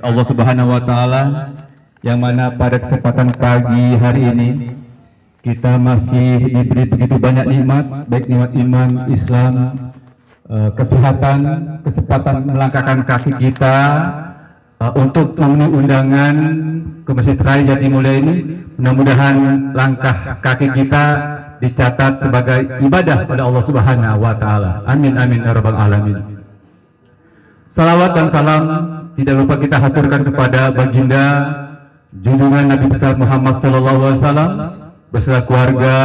Allah Subhanahu wa taala, yang mana pada kesempatan pagi hari ini kita masih diberi begitu banyak nikmat, baik nikmat iman, Islam, kesehatan, kesempatan melangkahkan kaki kita untuk memenuhi undangan ke Masjid Raya Jatimulya ini. Mudah-mudahan langkah kaki kita dicatat sebagai ibadah pada Allah Subhanahu wa taala. Amin amin ya rabbal alamin. Salawat dan salam tidak lupa kita haturkan kepada baginda junjungan Nabi besar Muhammad sallallahu alaihi wasallam beserta keluarga,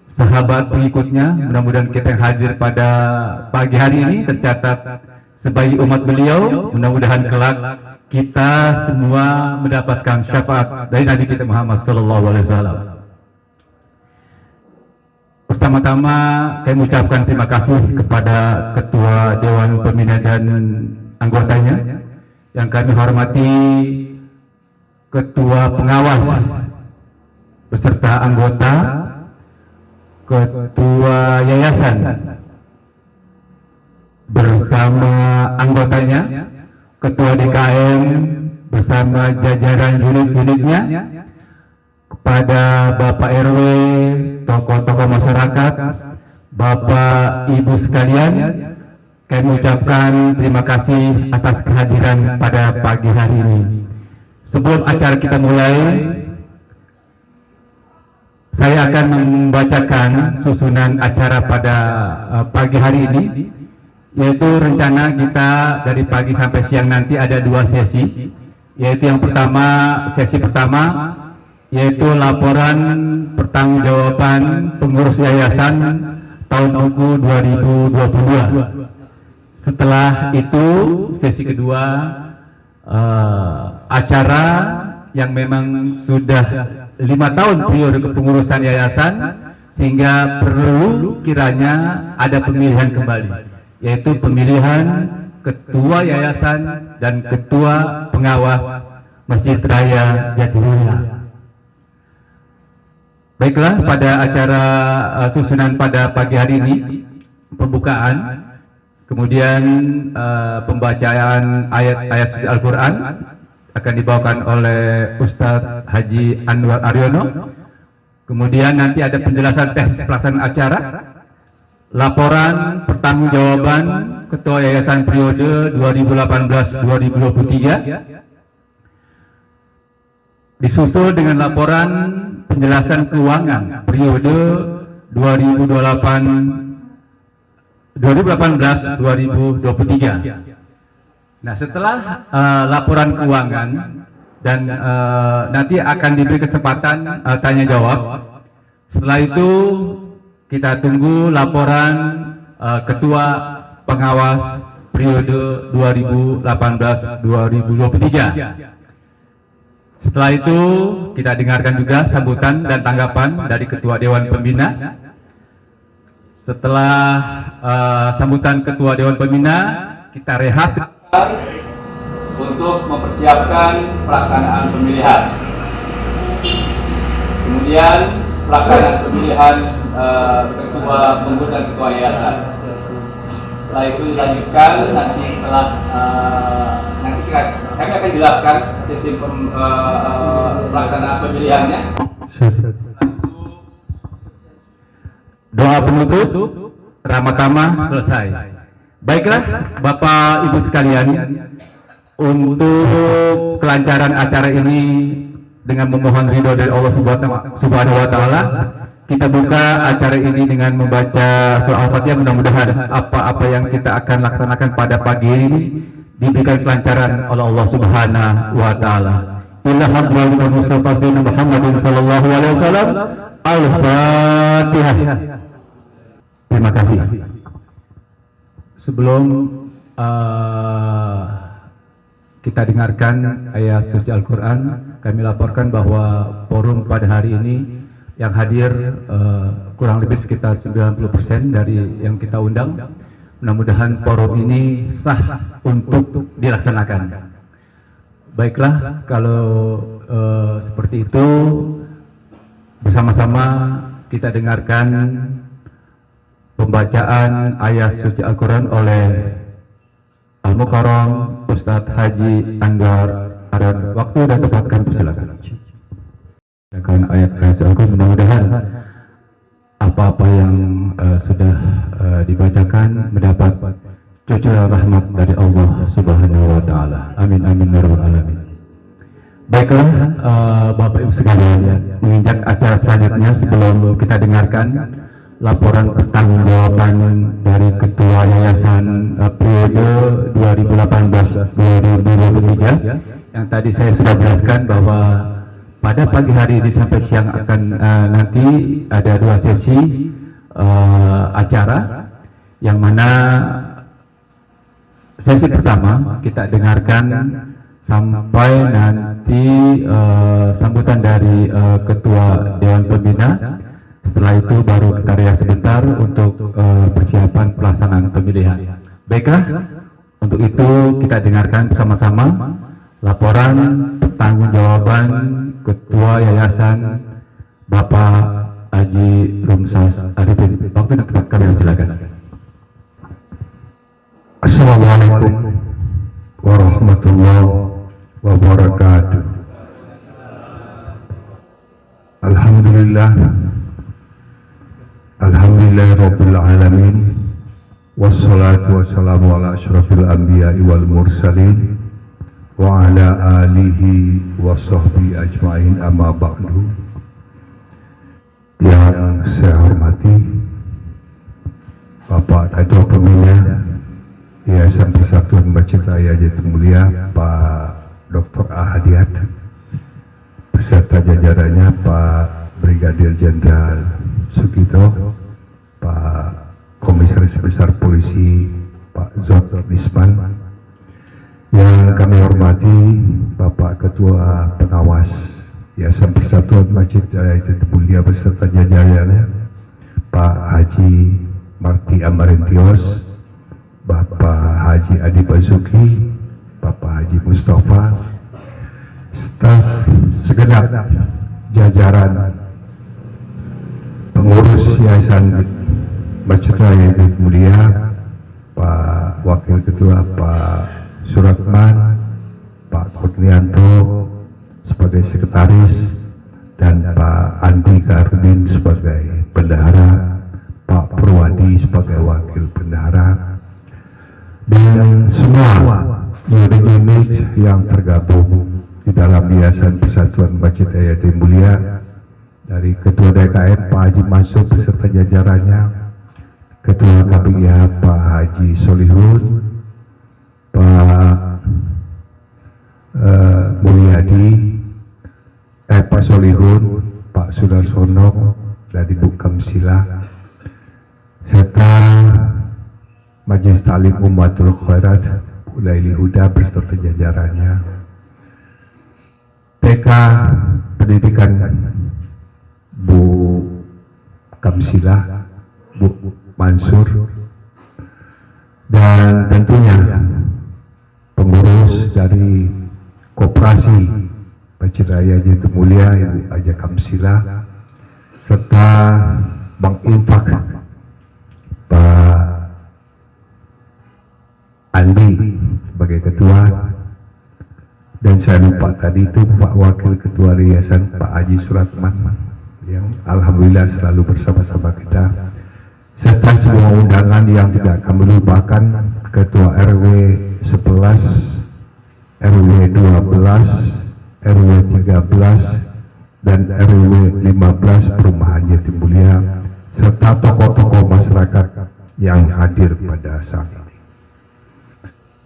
sahabat pengikutnya. Mudah-mudahan kita yang hadir pada pagi hari ini tercatat sebagai umat beliau. Mudah-mudahan kelak kita semua mendapatkan syafaat dari Nabi kita Muhammad sallallahu alaihi wasallam. Pertama-tama kami mengucapkan terima kasih kepada Ketua Dewan Pembina dan anggotanya, yang kami hormati Ketua Pengawas beserta anggota, Ketua Yayasan bersama anggotanya, Ketua DKM bersama jajaran unit-unitnya, kepada Bapak RW, tokoh-tokoh masyarakat, Bapak Ibu sekalian, kami ucapkan terima kasih atas kehadiran pada pagi hari ini. Sebelum acara kita mulai, saya akan membacakan susunan acara pada pagi hari ini, yaitu rencana kita dari pagi sampai siang nanti ada 2 sesi, yaitu yang pertama, sesi pertama yaitu laporan pertanggungjawaban pengurus yayasan tahun buku 2022. Setelah itu sesi kedua, acara yang memang sudah 5 tahun periode kepengurusan yayasan, sehingga perlu kiranya ada pemilihan kembali, yaitu pemilihan ketua yayasan dan ketua pengawas Masjid Raya Jatimulya. Baiklah, pada acara susunan pada pagi hari ini, pembukaan, kemudian pembacaan ayat-ayat suci Al-Quran akan dibawakan oleh Ustadz Haji Anwar Aryono. Kemudian nanti ada penjelasan teknis pelaksanaan acara, laporan pertanggungjawaban Ketua Yayasan periode 2018-2023, disusul dengan laporan penjelasan keuangan periode 2018-2023. Nah, setelah laporan keuangan dan nanti akan diberi kesempatan tanya jawab. Setelah itu kita tunggu laporan ketua pengawas periode 2018-2023. Setelah itu kita dengarkan juga sambutan dan tanggapan dari Ketua Dewan Pembina. Setelah sambutan Ketua Dewan Pembina, kita rehat untuk mempersiapkan pelaksanaan pemilihan. Kemudian pelaksanaan pemilihan ketua pengurus dan ketua yayasan. Setelah itu dilanjutkan nanti setelah kami akan jelaskan sistem pelaksanaan pemilihannya. Doa penutup, ramah tamah selesai. Baiklah, Bapak Ibu sekalian, untuk kelancaran acara ini dengan memohon ridho dari Allah Subhanahu wa taala, kita buka acara ini dengan membaca surah Al-Fatihah. Mudah-mudahan apa-apa yang kita akan laksanakan pada pagi ini diberikan kelancaran oleh Allah Subhanahu wa taala. Inna hamdalillah Mustafa Sayyidina Muhammadin sallallahu alaihi wasallam. Al-Fatihah. Terima kasih. Sebelum kita dengarkan ayat suci Al-Quran, kami laporkan bahwa forum pada hari ini yang hadir kurang lebih sekitar 90% dari yang kita undang. Mudah-mudahan forum ini sah untuk dilaksanakan. Baiklah, kalau seperti itu, bersama-sama kita dengarkan pembacaan ayat suci Al-Quran oleh Al-Mukarram Ustadz Haji Anggar Aran. Waktu sudah tepat, kami persilakan. Akan ayat-ayat Al-Quran, mudah-mudahan apa-apa yang sudah dibacakan mendapat cucuran rahmat dari Allah Subhanahu wa Ta'ala. Amin amin ya rabbal alamin. Baiklah, Bapak Ibu sekalian, menginjak acara selanjutnya sebelum kita dengarkan laporan pertanggungjawaban dari Ketua Yayasan periode 2018-2023 yang tadi saya sudah jelaskan bahwa pada pagi hari ini sampai siang akan nanti ada 2 sesi acara, yang mana sesi pertama kita dengarkan sampai nanti sambutan dari Ketua Dewan Pembina. Setelah itu baru kita rehat sebentar untuk persiapan pelaksanaan pemilihan. Baiklah, untuk itu kita dengarkan bersama-sama laporan pertanggungjawaban Ketua Yayasan Bapak Haji Rumsas Arifin. Waktu dan tempat kami silakan. Assalamualaikum warahmatullahi wabarakatuh. Alhamdulillahirabbil alamin, wassalatu wassalamu ala asyrafil anbiya'i wal mursalin wa ala alihi wa sahbihi ajma'in, amma ba'du. Yang saya hormati Bapak Ketua Pembina Yayasan Persatuan Masjid Raya Jatimulya, Pak Dr. Ahadiat, beserta jajarannya Pak Brigadir Jenderal Sugito, Pak Komisaris Besar Polisi Pak Zod Nisman, yang kami hormati Bapak Ketua Pengawas Yayasan Persatuan Masjid Raya Jatimulya beserta jajarannya Pak Haji Marti Amarentios, Bapak Haji Adi Basuki, Bapak Haji Mustafa, staf segenap jajaran pengurus Yayasan Masjid Raya Jatimulya, Pak Wakil Ketua Pak Suratman, Pak Kurnianto sebagai sekretaris, dan Pak Andi Karudin sebagai bendahara, Pak Purwadi sebagai wakil bendahara, dan semua unit yang tergabung di dalam Yayasan Persatuan Masjid Raya Jatimulya, dari Ketua DKM Pak Haji Mansur beserta jajarannya, Ketua KPIH Pak Haji Solihun, Pak Mulyadi, Pak Solihun, Pak Sudarsono dari Bu Kamsila, serta Majelis Ta'lim Ummatul Khairat Ulaili Huda beserta jajarannya, TK Pendidikan Bu Kamsila, Bu Mansur, dan tentunya pengurus dari Koperasi Masjid Raya Jatimulya Ibu Aja Kamsila, serta Bank Infak Pak Andi sebagai ketua, dan saya lupa tadi itu Pak Wakil Ketua Yayasan Pak Haji Suratman yang alhamdulillah selalu bersama-sama kita, serta semua undangan yang tidak kami lupakan, Ketua RW 11, RW 12, RW 13, dan RW 15 Perumahan Jatimulya, serta tokoh-tokoh masyarakat yang hadir pada saat ini.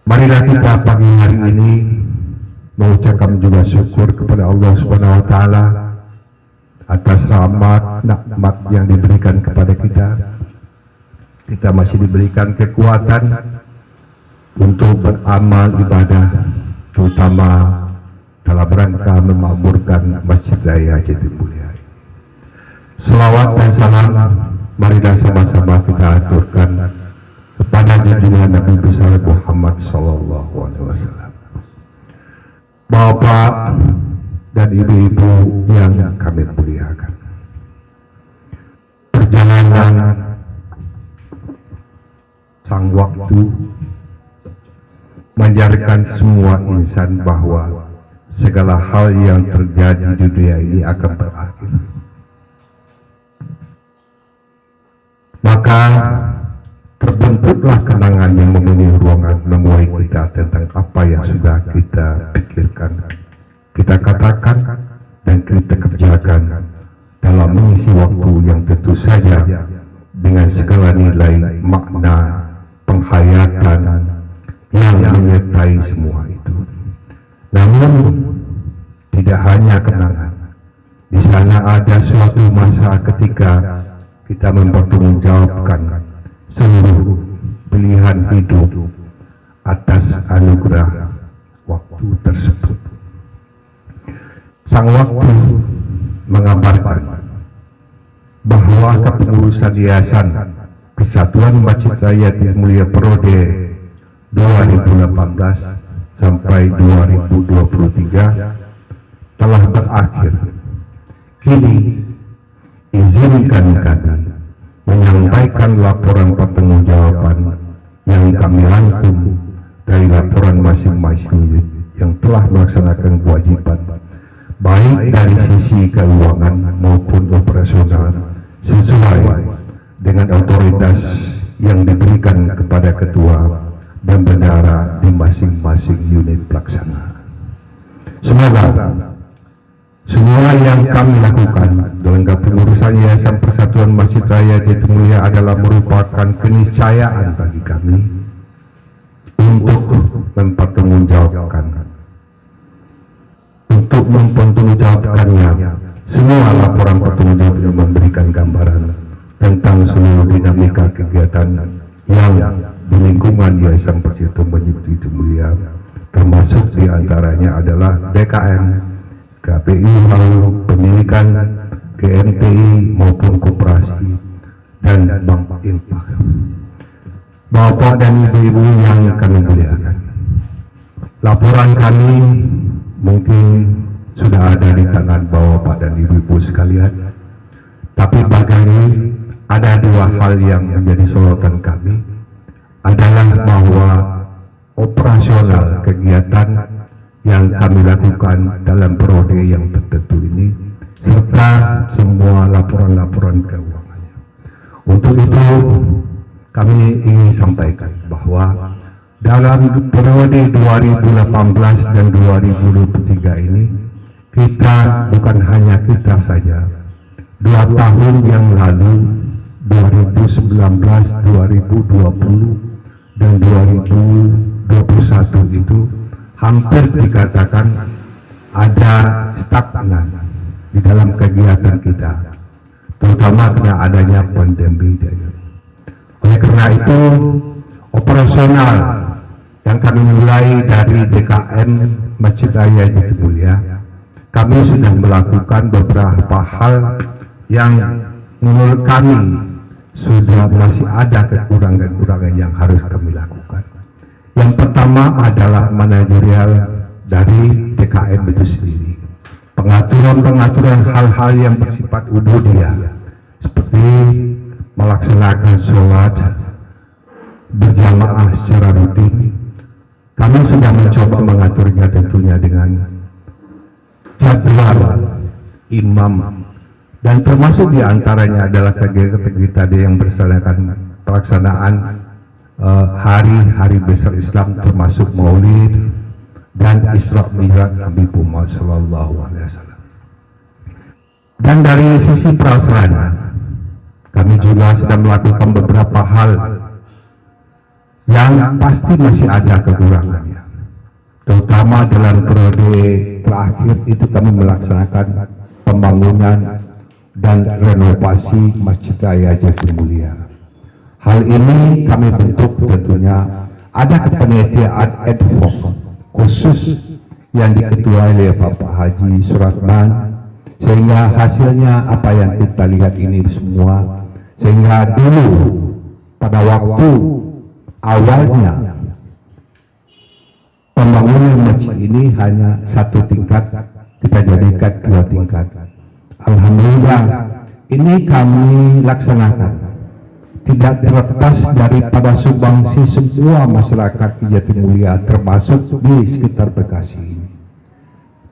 Marilah kita pagi hari ini mengucapkan juga syukur kepada Allah Subhanahu wa Ta'ala atas rahmat nikmat yang diberikan kepada kita. Kita masih diberikan kekuatan untuk beramal ibadah, terutama dalam rangka memakmurkan Masjid Raya Jatimulya. Selawat dan salam marilah sama-sama kita aturkan kepada junjungan Nabi besar Muhammad Sallallahu Alaihi Wasallam. Bapak dan ibu-ibu yang kami muliakan, perjalanan sang waktu mengajarkan semua insan bahwa segala hal yang terjadi di dunia ini akan berakhir. Maka terbentuklah kenangan yang memenuhi ruangan memuai kita tentang apa yang sudah kita pikirkan, kita katakan, dan kita kerjakan dalam mengisi waktu yang tentu saja dengan segala nilai makna penghayatan yang menyertai semua itu. Namun tidak hanya kenangan, di sana ada suatu masa ketika kita mempertanggungjawabkan seluruh pilihan hidup atas anugerah waktu tersebut. Sang waktu mengabarkan bahwa kepengurusan Yayasan Persatuan Masjid Raya Tirmulia Periode 2018 sampai 2023 telah berakhir. Kini izinkan kami menyampaikan laporan pertanggungjawaban yang kami rangkum dari laporan masing-masing unit yang telah melaksanakan kewajiban baik dari sisi keuangan maupun operasional sesuai dengan otoritas yang diberikan kepada ketua dan bendahara di masing-masing unit pelaksana. Semoga semua yang kami lakukan dalam kepengurusan Yayasan Persatuan Masjid Raya Tirmulia adalah merupakan keniscayaan bagi kami untuk mempertanggungjawabkannya semua laporan pertanggungjawaban yang memberikan gambaran tentang seluruh dinamika kegiatan yang di lingkungan Yayasan Persatuan Masjid Tirmulia, termasuk diantaranya adalah DKM, KPI, pendidikan, GMTI maupun koperasi dan bank infak. Bapak dan ibu-ibu yang kami muliakan, laporan kami mungkin sudah ada di tangan Bapak dan ibu-ibu sekalian, tapi bagi ada dua hal yang menjadi sorotan kami adalah bahwa operasional kegiatan yang kami lakukan dalam periode yang tertentu ini serta semua laporan-laporan keuangannya. Untuk itu kami ingin sampaikan bahwa dalam periode 2018 dan 2023 ini kita, bukan hanya kita saja, 2 tahun yang lalu 2019, 2020 dan 2021 itu hampir dikatakan ada stagnan di dalam kegiatan kita, terutama karena adanya pandemi. Oleh karena itu, operasional yang kami mulai dari DKM Masjid Raya Tirmulia, kami sudah melakukan beberapa hal yang menurut kami sudah masih ada kekurangan-kekurangan yang harus kami lakukan. Yang pertama adalah manajerial dari DKM itu sendiri. Pengaturan hal-hal yang bersifat ubudiyah, seperti melaksanakan sholat berjamaah secara rutin. Kami sudah mencoba mengaturnya tentunya dengan jadwal imam, dan termasuk diantaranya adalah kegiatan yang bersangkutan pelaksanaan hari-hari besar Islam, termasuk Maulid dan Isra Mi'raj Nabi Muhammad SAW. Dan dari sisi prasarana, kami juga sedang melakukan beberapa hal yang pasti masih ada kekurangannya, terutama dalam periode terakhir itu kami melaksanakan pembangunan dan renovasi Masjid Raya Tirmulia. Hal ini kami bentuk tentunya ada kepanitiaan ad hoc khusus yang diketuai oleh Bapak Haji Suratman, sehingga hasilnya apa yang kita lihat ini semua, sehingga dulu pada waktu awalnya pembangunan masjid ini hanya 1 tingkat, kita jadikan 2 tingkat. Alhamdulillah ini kami laksanakan tidak terlepas daripada sumbangsi semua masyarakat di Jatimulya, termasuk di sekitar Bekasi ini.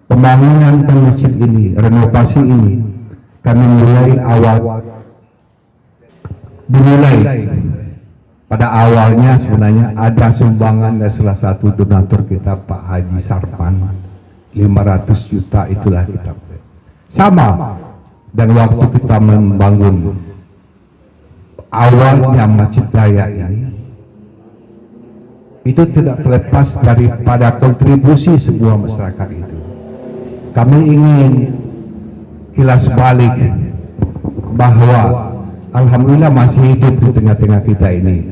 Pembangunan masjid ini, renovasi ini, kami mulai dimulai pada awalnya sebenarnya ada sumbangan dari salah satu donatur kita, Pak Haji Sarpan, 500 juta itulah kita. Sama dan waktu kita membangun awalnya Masjid Raya ini, itu tidak terlepas daripada kontribusi semua masyarakat itu. Kami ingin kilas balik bahwa alhamdulillah masih hidup di tengah-tengah kita ini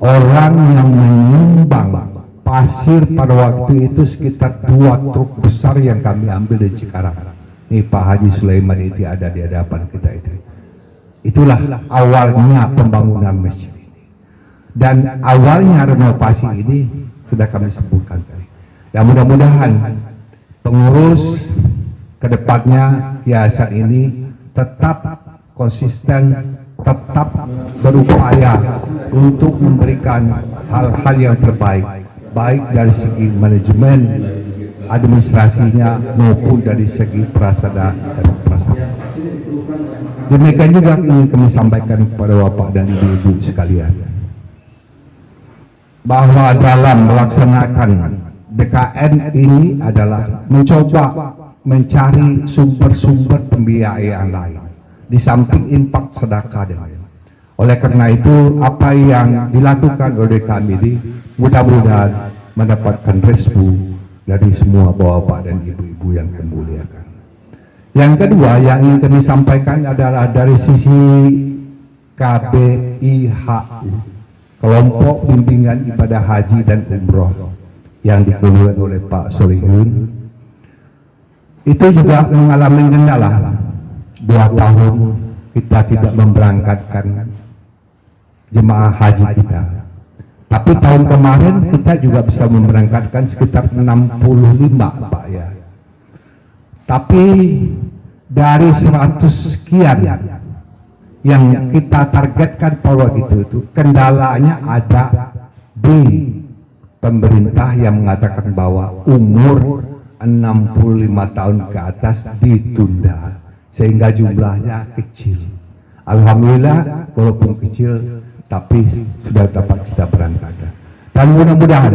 orang yang menyumbang pasir pada waktu itu sekitar 2 truk besar yang kami ambil dari Cikarang. Ini Pak Haji Sulaiman itu ada di hadapan kita itu. Itulah awalnya pembangunan masjid ini. Dan awalnya renovasi ini sudah kami sebutkan tadi. Ya mudah-mudahan pengurus kedepannya yayasan ini tetap konsisten, tetap berupaya untuk memberikan hal-hal yang terbaik, baik dari segi manajemen, administrasinya maupun dari segi prasada dan prasada. Demikian juga ingin kami sampaikan kepada Bapak dan Ibu-ibu sekalian, bahwa dalam melaksanakan BKN ini adalah mencoba mencari sumber-sumber pembiayaan lain di samping infak sedekah dan lain. Oleh karena itu apa yang dilakukan oleh kami ini mudah-mudahan mendapatkan restu dari semua bapak dan ibu-ibu yang kami muliakan. Yang kedua yang ingin kami sampaikan adalah dari sisi KBIHU, Kelompok Bimbingan Ibadah Haji dan Umroh yang dikeluarkan oleh Pak Solihun. Itu juga mengalami kendala 2 tahun kita tidak memberangkatkan jemaah haji kita. Tapi tahun kemarin kita juga bisa memberangkatkan sekitar 65 Pak ya. Tapi dari 100 sekian yang kita targetkan pada itu kendalanya ada di pemerintah yang mengatakan bahwa umur 65 tahun ke atas ditunda sehingga jumlahnya kecil. Alhamdulillah walaupun kecil tapi sudah dapat kita berangkatkan. Dan mudah-mudahan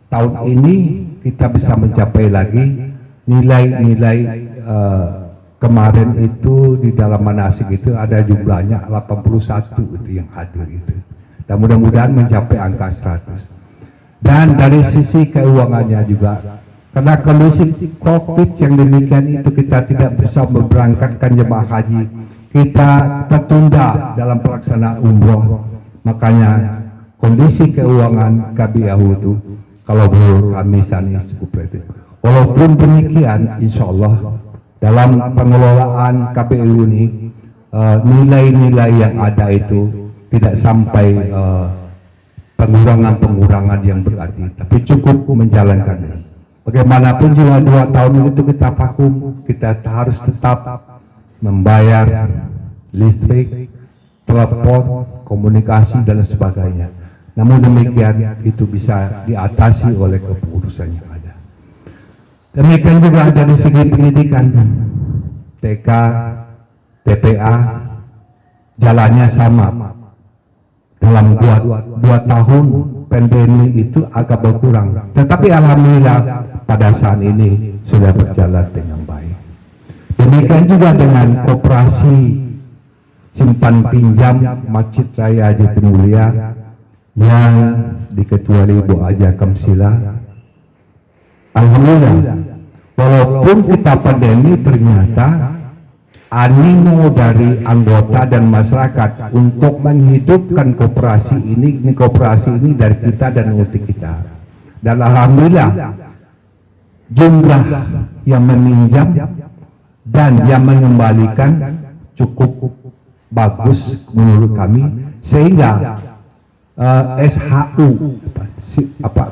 tahun ini kita bisa mencapai lagi nilai-nilai kemarin itu di dalam manasik itu ada jumlahnya 81 itu yang hadir itu. Dan mudah-mudahan mencapai angka 100. Dan dari sisi keuangannya juga, karena kondisi COVID yang demikian itu kita tidak bisa memberangkatkan jemaah haji, kita tertunda dalam pelaksanaan umroh. Makanya kondisi keuangan KBIHU itu kalau menurut kami sana cukup itu. Walaupun demikian, insya Allah dalam pengelolaan KBIHU ini nilai-nilai yang ada itu tidak sampai pengurangan-pengurangan yang berarti, tapi cukup menjalankan. Bagaimanapun juga 2 tahun itu kita vakum, kita harus tetap membayar listrik, telepon, komunikasi dan sebagainya. Namun demikian itu bisa diatasi oleh kepengurusan yang ada. Demikian juga dari segi pendidikan, TK, TPA, jalannya sama. Dalam 2 tahun pandemi itu agak berkurang, tetapi alhamdulillah pada saat ini sudah berjalan dengan baik. Demikian juga dengan koperasi simpan pinjam Masjid Raya Jatimulya yang diketuai Ibu Haja Kamsila. Alhamdulillah, walaupun kita pandemi ternyata animo dari anggota dan masyarakat untuk menghidupkan koperasi ini dari kita dan untuk kita. Dan alhamdulillah jumlah yang meminjam dan yang mengembalikan cukup bagus menurut kami, sehingga SHU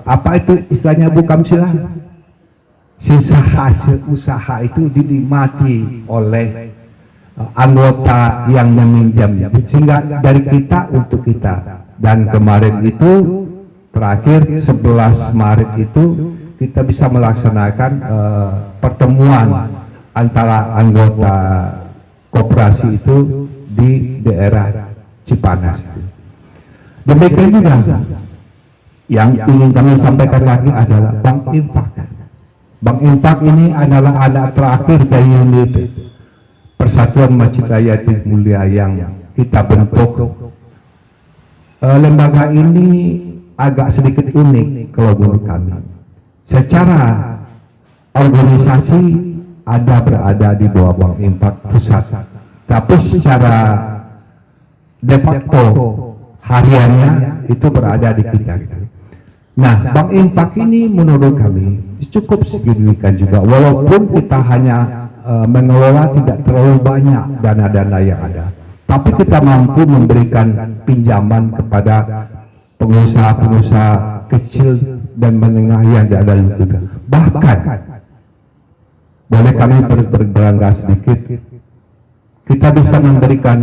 apa itu istilahnya Bu Kamsilah, sisa hasil usaha itu dinikmati oleh anggota yang meminjam, sehingga dari kita untuk kita. Dan kemarin itu terakhir 11 Maret itu kita bisa melaksanakan pertemuan antara anggota koperasi itu di daerah Cipanas. Demikian juga yang ingin kami sampaikan lagi adalah Bank Infak. Bank Infak ini adalah anak terakhir dari unit Persatuan Masjid Raya Jatimulya yang kita bentuk. Lembaga ini agak sedikit unik kalau menurut kami. Secara organisasi berada di bawah Bank Infak pusat, tapi secara de facto hariannya itu berada di kita. Nah, Bank Infak ini menurut kami cukup signifikan juga, walaupun kita hanya mengelola tidak terlalu banyak dana-dana yang ada, tapi kita mampu memberikan pinjaman kepada pengusaha-pengusaha kecil dan menengah yang ada di kita. Bahkan boleh kami berbangga sedikit, kita bisa memberikan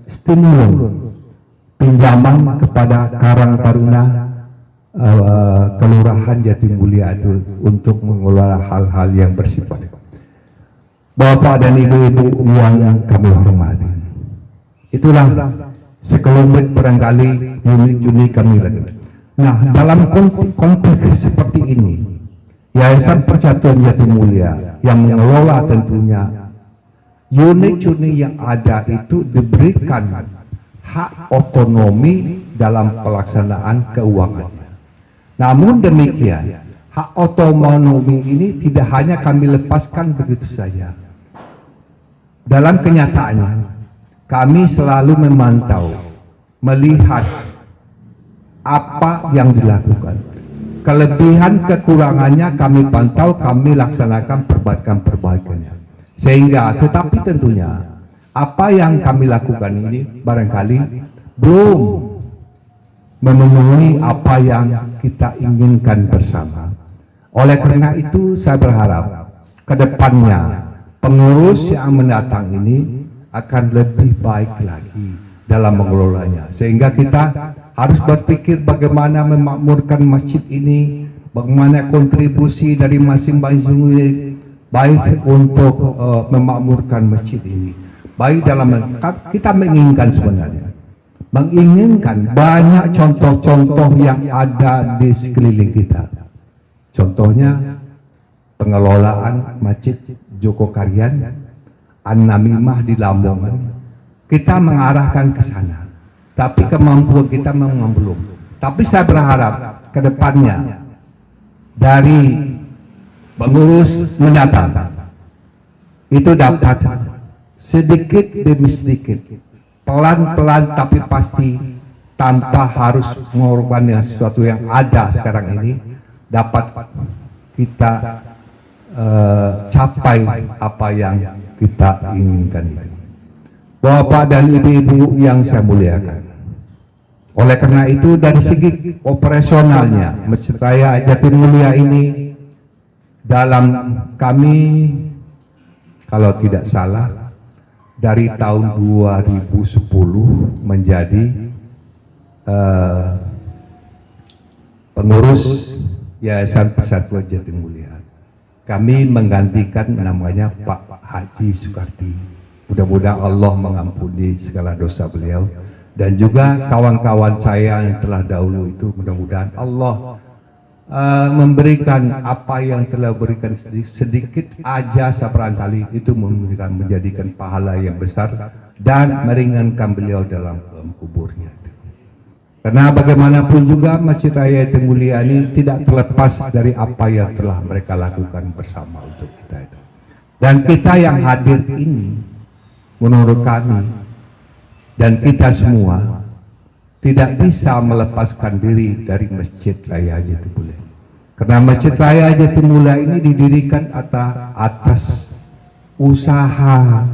stimulus pinjaman kepada Karang Taruna Kelurahan Jatimulya itu untuk mengelola hal-hal yang bersifat. Bapak dan ibu-ibu yang kami hormati, itulah sekelumit barangkali unit-unit kami lagi. Nah, dalam konteks seperti ini, Yayasan Persatuan Jatimulya yang mengelola tentunya unit-unit yang ada itu diberikan hak otonomi dalam pelaksanaan keuangannya. Namun demikian, hak otonomi ini tidak hanya kami lepaskan begitu saja. Dalam kenyataannya, kami selalu memantau, melihat apa yang dilakukan. Kelebihan kekurangannya kami pantau, kami laksanakan perbaikan-perbaikannya. Sehingga, tetapi tentunya, apa yang kami lakukan ini barangkali belum memenuhi apa yang kita inginkan bersama. Oleh karena itu saya berharap ke depannya pengurus yang mendatang ini akan lebih baik lagi dalam mengelolanya. Sehingga kita harus berpikir bagaimana memakmurkan masjid ini, bagaimana kontribusi dari masing-masing unit baik untuk memakmurkan masjid ini. Baik dalam kita menginginkan sebenarnya, menginginkan banyak contoh-contoh yang ada di sekeliling kita. Contohnya pengelolaan Masjid Joko Karyan, An-Namimah di Lamongan. Kita mengarahkan ke sana, tapi kemampuan kita memang belum. Tapi saya berharap ke depannya dari pengurus mendatang itu dapat sedikit demi sedikit, pelan-pelan tapi pasti, tanpa harus mengorbankan sesuatu yang ada sekarang ini, dapat kita capai apa yang kita inginkan. Bapak dan ibu-ibu yang saya muliakan, oleh karena itu dari segi operasionalnya Masjid Raya Jatimulya ini, dalam kami kalau tidak salah dari tahun 2010 menjadi pengurus Yayasan Persatuan Jatimulya. Kami menggantikan namanya Pak Haji Sukardi. Mudah-mudahan Allah mengampuni segala dosa beliau, dan juga kawan-kawan saya yang telah dahulu itu, mudah-mudahan Allah memberikan apa yang telah berikan sedikit aja sebarangkali itu menjadikan pahala yang besar dan meringankan beliau dalam kuburnya. Karena bagaimanapun juga Masjid Raya Jatimulya ini tidak terlepas dari apa yang telah mereka lakukan bersama untuk kita itu. Dan kita yang hadir ini, menurut kami dan kita semua tidak bisa melepaskan diri dari Masjid Raya Jatimulya. Karena Masjid Raya Jatimulya ini didirikan atas usaha,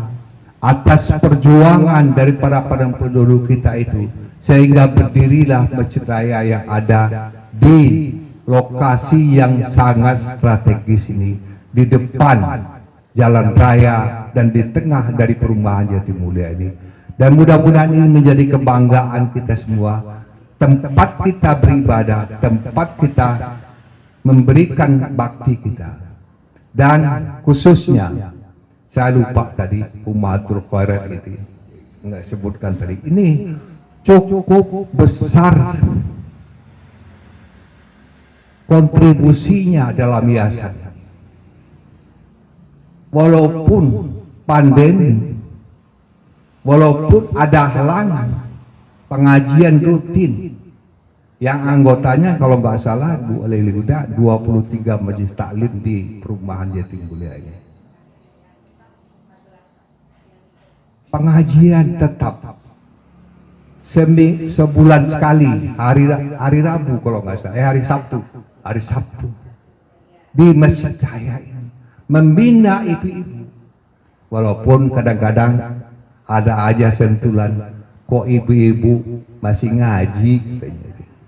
atas perjuangan dari para penduduk kita itu, sehingga berdirilah Masjid Raya yang ada di lokasi yang sangat strategis ini, di depan jalan raya dan di tengah dari perumahan Jatimulya ini. Dan mudah-mudahan ini menjadi kebanggaan kita semua, tempat kita beribadah, tempat kita memberikan bakti kita. Dan khususnya saya lupa tadi Umatul Khairat itu nggak sebutkan tadi, ini cukup besar kontribusinya dalam yayasan. Walaupun pandemi, walaupun ada halangan, pengajian rutin yang anggotanya kalau nggak salah Bu Alailuda 23 majelis taklim di perumahan Jatimulya ini. Pengajian tetap sebulan sekali, hari Rabu kalau nggak salah, hari Sabtu di masjid saya ini membina ibu-ibu. Walaupun kadang-kadang ada aja sentulan, kok ibu-ibu masih ngaji,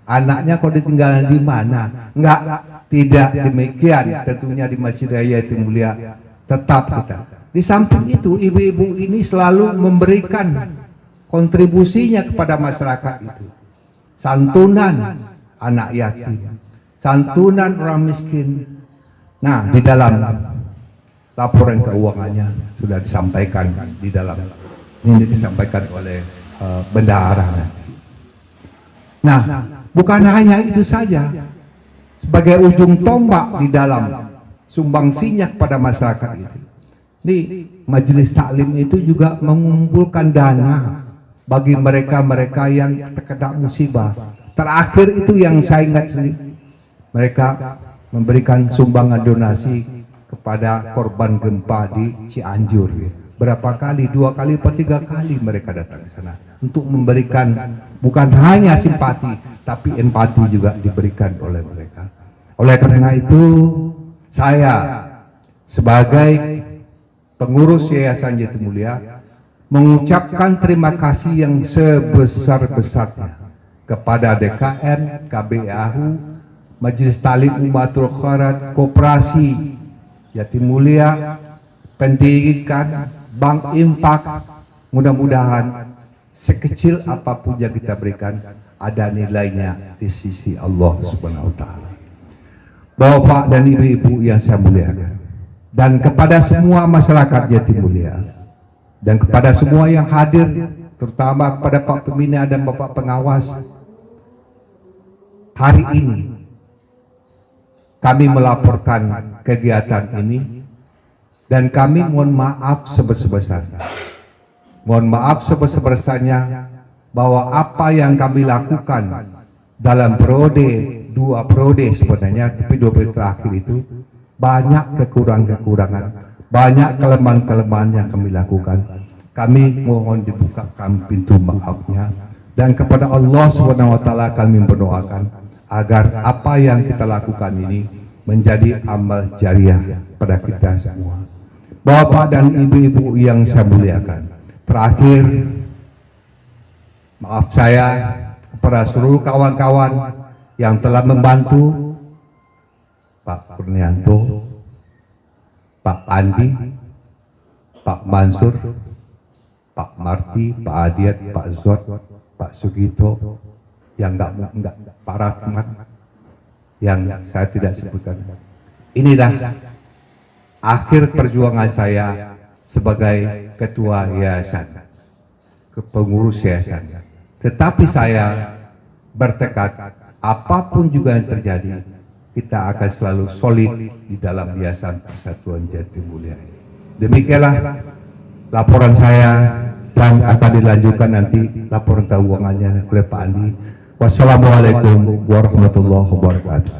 anaknya kok ditinggal di mana? Enggak, tidak demikian. Tentunya di Masjid Raya Jatimulya tetap kita. Di samping itu, ibu-ibu ini selalu memberikan kontribusinya kepada masyarakat itu. Santunan anak yatim, santunan orang miskin. Nah, di dalam laporan keuangannya sudah disampaikan di dalam ini disampaikan oleh bendahara. Nah, bukan hanya itu saja, sebagai ujung tombak di dalam sumbangsinya kepada masyarakat itu, di majelis taklim itu juga mengumpulkan dana bagi mereka-mereka yang terkena musibah. Terakhir itu yang saya ingat sendiri, mereka memberikan sumbangan donasi kepada korban gempa di Cianjur. Berapa kali, 2 kali atau 3 kali mereka datang ke sana untuk memberikan bukan hanya simpati, tapi empati juga diberikan oleh mereka. Oleh karena itu, saya sebagai pengurus Yayasan Jatimulya mengucapkan terima kasih yang sebesar-besarnya kepada DKM, KBAHU, Majelis Taklim Umatul Khairat, Koperasi Jatimulya, Pendidikan, Bank Impak. Mudah-mudahan sekecil apapun yang kita berikan ada nilainya di sisi Allah Subhanahu wa taala. Bapak dan ibu-ibu yang saya muliakan, dan kepada semua masyarakat Jatimulya, dan kepada semua yang hadir, terutama kepada Pak Pembina dan Bapak Pengawas, hari ini kami melaporkan kegiatan ini dan kami mohon maaf sebesar-besarnya. Mohon maaf sebesar-besarnya bahwa apa yang kami lakukan dalam dua periode sebenarnya, tapi 2 periode terakhir itu banyak kekurangan-kekurangan, banyak kelemahan-kelemahan yang kami lakukan. Kami mohon dibukakan pintu maafnya, dan kepada Allah Subhanahu wa taala kami berdoakan agar apa yang kita lakukan ini menjadi amal jariah pada kita semua. Bapak dan ibu-ibu yang saya muliakan, terakhir maaf saya kepada seluruh kawan-kawan yang telah membantu, Pak Kurnianto, Pak Andi, Pak Mansur, Pak Marti, Pak Adiat, Pak Zot, Pak Sugito, yang enggak Pak Rahmat, yang saya tidak sebutkan. Inilah akhir perjuangan saya sebagai ketua yayasan, pengurus yayasan. Tetapi saya bertekad, apapun juga yang terjadi, kita akan selalu solid di dalam Yayasan Persatuan Jatimulya. Demikianlah laporan saya, dan akan dilanjutkan nanti laporan keuangannya oleh Pak Andi. Wassalamualaikum warahmatullahi wabarakatuh.